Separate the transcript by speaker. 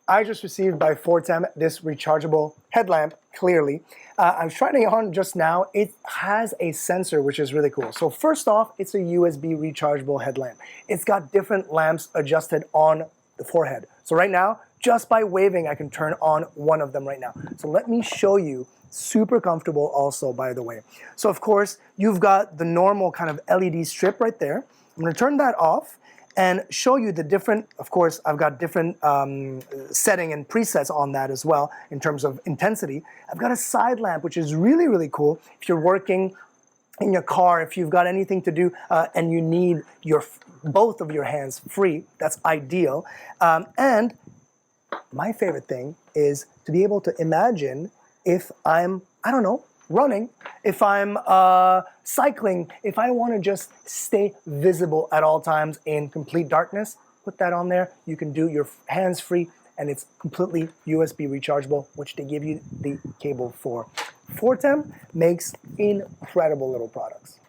Speaker 1: I just received by FORTEM this rechargeable headlamp, clearly. I'm trying it on just now. It has a sensor, which is really cool. So first off, it's a USB rechargeable headlamp. It's got different lamps adjusted on the forehead. So right now, just by waving, I can turn on one of them right now. So let me show you. Super comfortable also, by the way. So of course, you've got the normal kind of LED strip right there. I'm gonna turn that off and show you the different, of course, I've got different setting and presets on that as well in terms of intensity. I've got a side lamp, which is really, really cool. If you're working in your car, if you've got anything to do and you need both of your hands free, that's ideal. And my favorite thing is to be able to imagine if I'm, I don't know, running, if I'm cycling, if I want to just stay visible at all times in complete darkness, put that on there. You can do your hands free, and it's completely USB rechargeable, which they give you the cable for. FORTEM makes incredible little products.